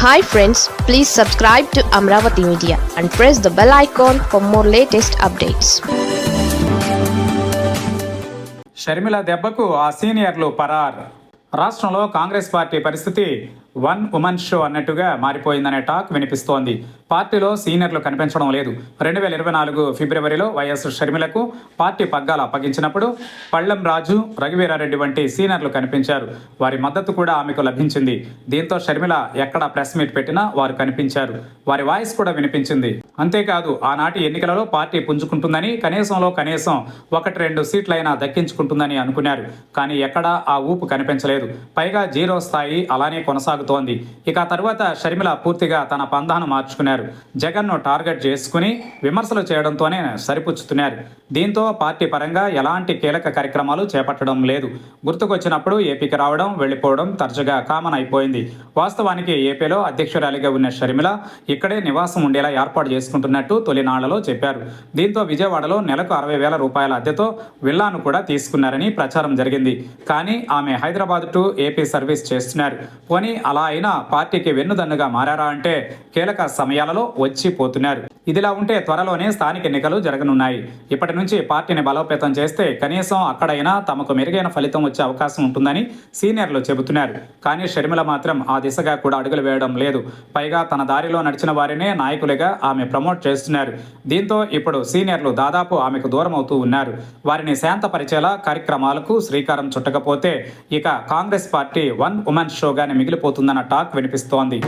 Hi friends, please subscribe to Amravati Media and press the bell icon for more latest updates. Sharmila దెబ్బకు ఆ సీనియర్లు పరార్. రాష్ట్రంలో Congress party పరిస్థితి one women show అన్నట్టుగా మారిపోయిందనే talk వినిపిస్తోంది. పార్టీలో సీనియర్లు కనిపించడం లేదు. 2024 ఫిబ్రవరిలో వైఎస్ షర్మిలకు పార్టీ పగ్గాలు అప్పగించినప్పుడు పళ్ళెం రాజు, రఘువీరారెడ్డి వంటి సీనియర్లు కనిపించారు. వారి మద్దతు కూడా ఆమెకు లభించింది. దీంతో షర్మిల ఎక్కడ ప్రెస్ మీట్ పెట్టినా వారు కనిపించారు. వారి వాయిస్ కూడా వినిపించింది. అంతేకాదు, ఆనాటి ఎన్నికలలో పార్టీ పుంజుకుంటుందని, కనీసం 1-2 సీట్లైనా దక్కించుకుంటుందని అనుకున్నారు. కానీ ఎక్కడా ఆ ఊపు కనిపించలేదు. పైగా జీరో స్థాయి అలానే కొనసాగుతోంది. ఇక తర్వాత షర్మిల పూర్తిగా తన పందాను మార్చుకున్నారు. జగన్ను టార్గెట్ చేసుకుని విమర్శలు చేయడంతోనే సరిపుచ్చుతున్నారు. దీంతో పార్టీ పరంగా ఎలాంటి కీలక కార్యక్రమాలు చేపట్టడం లేదు. గుర్తుకొచ్చినప్పుడు ఏపీకి రావడం, వెళ్ళిపోవడం తరచుగా కామన్ అయిపోయింది. వాస్తవానికి ఏపీలో అధ్యక్షురాలిగా ఉన్న షర్మిల ఇక్కడే నివాసం ఉండేలా ఏర్పాటు చేసుకుంటున్నట్టు తొలినాళ్లలో చెప్పారు. దీంతో విజయవాడలో నెలకు 60,000 రూపాయల అద్దెతో విల్లాను కూడా తీసుకున్నారని ప్రచారం జరిగింది. కానీ ఆమె హైదరాబాద్ టు ఏపీ సర్వీస్ చేస్తున్నారు. పోనీ అలా అయినా పార్టీకి వెన్నుదన్నుగా మారారా అంటే కీలక సమయాలలో వచ్చి పోతున్నారు. ఇదిలా ఉంటే త్వరలోనే స్థానిక ఎన్నికలు జరగనున్నాయి. ఇప్పటి నుంచి పార్టీని బలోపేతం చేస్తే కనీసం అక్కడైనా తమకు మెరుగైన ఫలితం వచ్చే అవకాశం ఉంటుందని సీనియర్లు చెబుతున్నారు. కానీ షర్మిల మాత్రం ఆ దిశగా కూడా అడుగులు వేయడం లేదు. పైగా తన దారిలో నడిచిన వారినే నాయకులుగా ఆమె ప్రమోట్ చేస్తున్నారు. దీంతో ఇప్పుడు సీనియర్లు దాదాపు ఆమెకు దూరం అవుతూ ఉన్నారు. వారిని శాంతపరిచేలా కార్యక్రమాలకు శ్రీకారం చుట్టకపోతే ఇక కాంగ్రెస్ పార్టీ వన్ ఉమెన్ షోగానే మిగిలిపోతుందన్న టాక్ వినిపిస్తోంది.